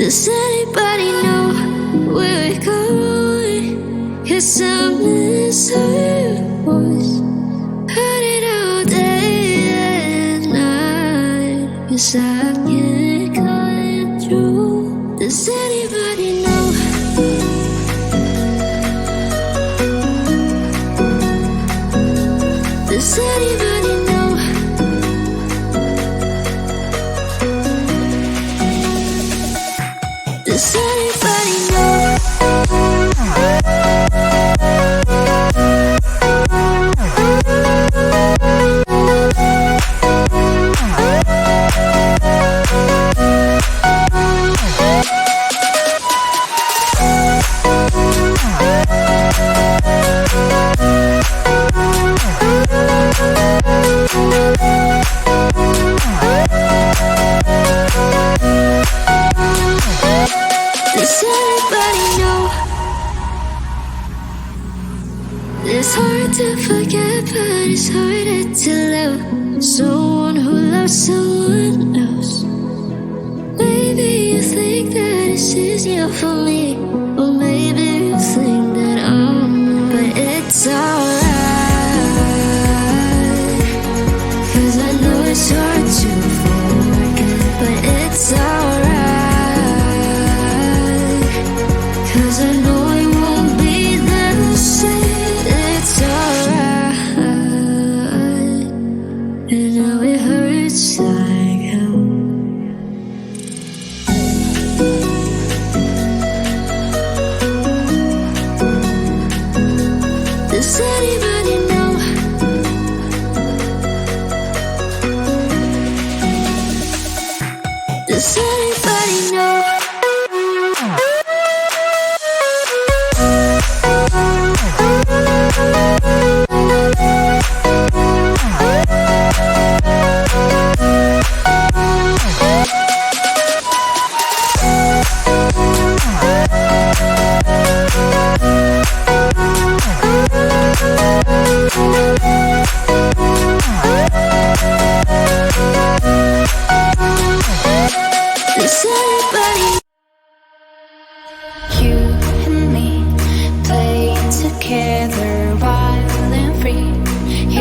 Does anybody know where we're going? 'Cause I miss her voice. Heard it all day and night. 'Cause I can't cut it through. Does anybody know? Does anybody know? Does anybody know? Does anybody know? It's hard to forget, but it's harder to love someone who loves someone else. Maybe you think that it's easier for me, or maybe you think that I'm, but it's alright. 'Cause I know it's hard to forget, but it's alright. 'Cause I know it won't be the same. It's alright. And now it hurts like hell. Does anybody know? Does anybody know? Does anybody? You and me play together wild and free.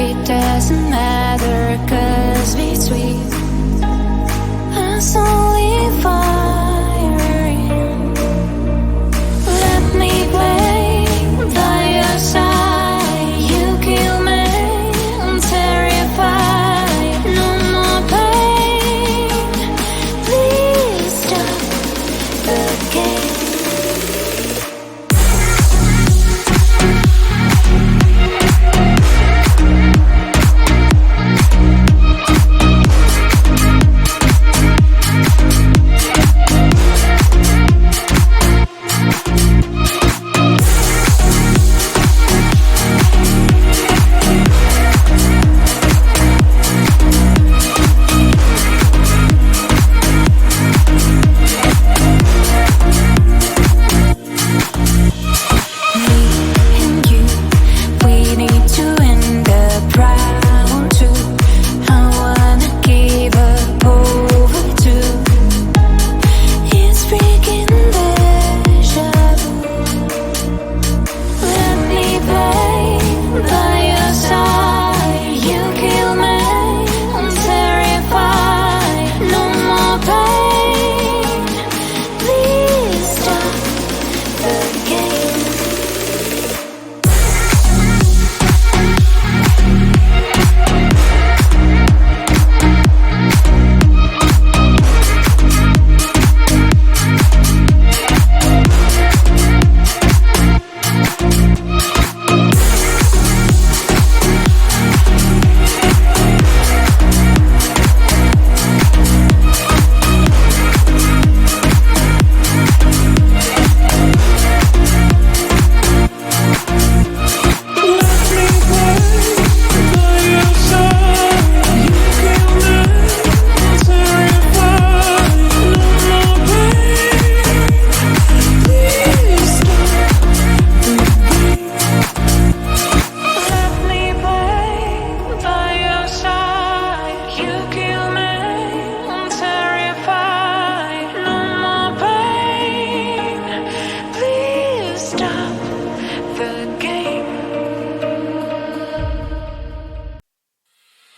It doesn't matter 'cause we're sweet. Us only firing. Let me play by your side. You kill me, I'm terrified. No more pain. Please stop the game.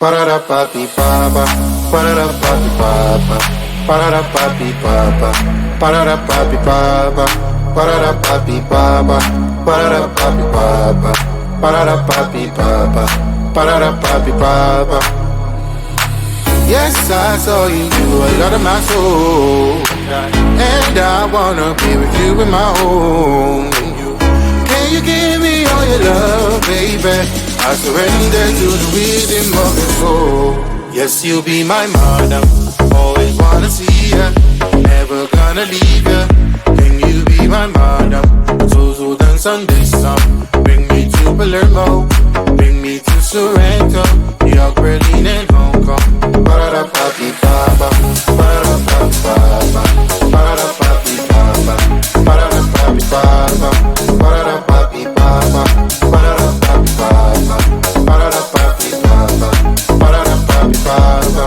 Pararapapi papa, pararapapi papa, pararapapi papa, pararapapi papa, pararapapi papa, pararapapi papa, pararapapi papa, pararapapi papa. Yes, I saw you, you a lot of my soul, and I wanna be with you in my home. Can you give me all your love, baby? I surrender to the rhythm of your soul. Yes, you'll be my madam, always wanna see ya, never gonna leave ya. Can you be my madam? So dance on this song. Bring me to Palermo, bring me to Sorrento, New York, Berlin and Hong Kong. Pararapapi papa, pararapapi papa, pararapapi papa, pararapapi papa, pararapapi papa, pararapapi papa, pararapapi papa, pararapapi papa.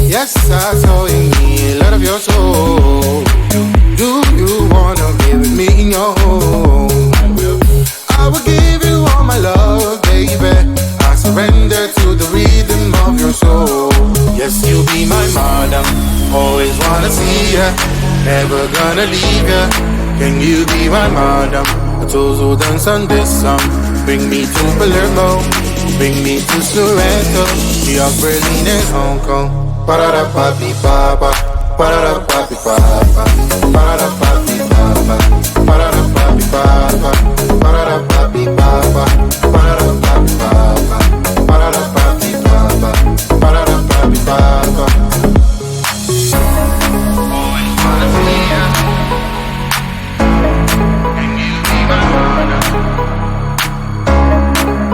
Yes, I saw in me a lot of your soul. Do you wanna be with me in your home? I will give you all my love, baby. I surrender to the rhythm of your soul. Yes, you'll be my madam, always wanna see ya, never gonna leave ya. Can you be my madam? So dance on this song. Bring me to Palermo, bring me to Sorrento, New York, Berlin and Hong Kong. Pararapapi papa, pararapapi papa, pararapapi papa, pararapapi papa, pararapapi papa, pararapapi papa, pararapapi papa, pararapapi papa. Always wanna see ya. Can you be my madam?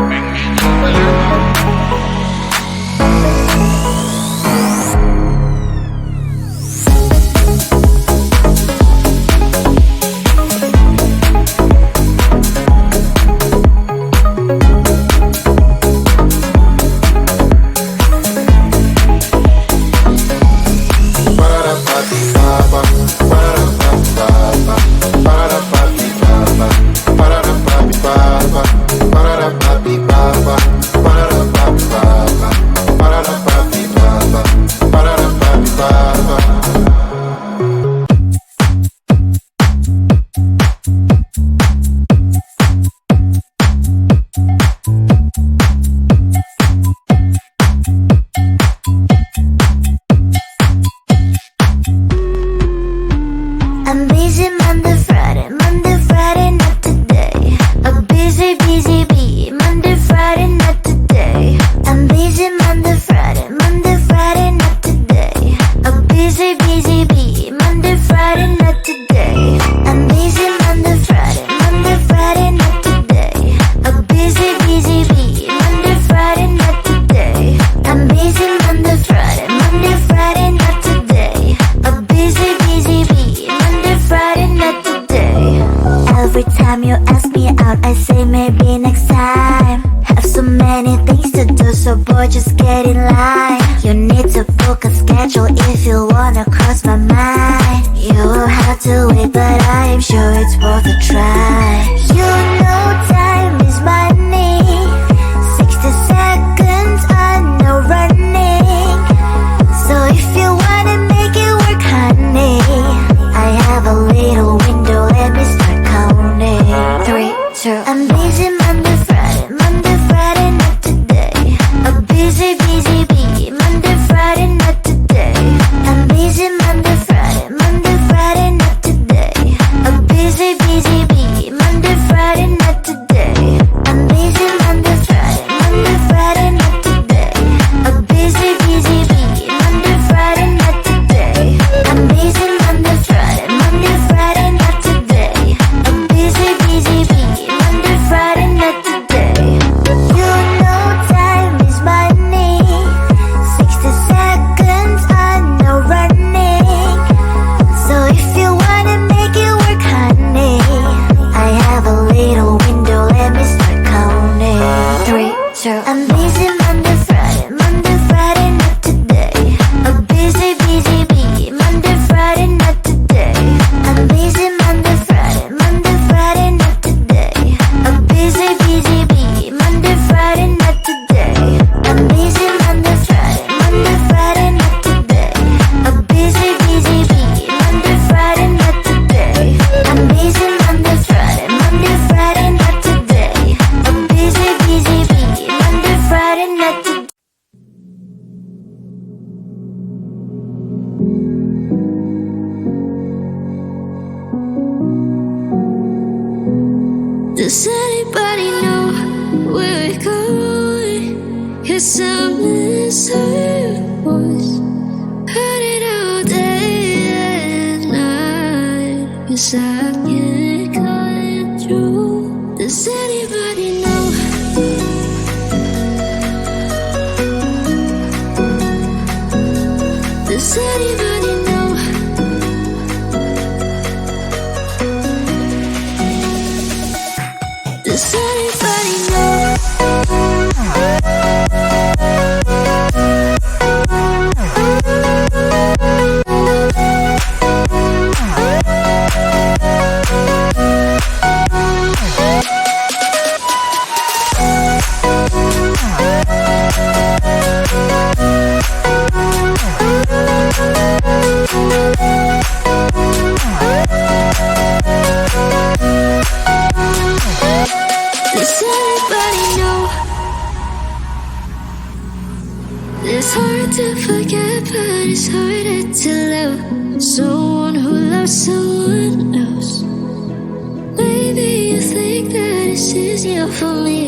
Bring me to Palermo. anybody know where we're going? 'Cause I'm this hurt voice, heard it all day and night. 'Cause I can't cut it through. Does anybody know? Does anybody know? Does anybody know? Does anybody know? It's hard to forget, but it's harder to love someone who loves someone else. Maybe you think that it's easier for me,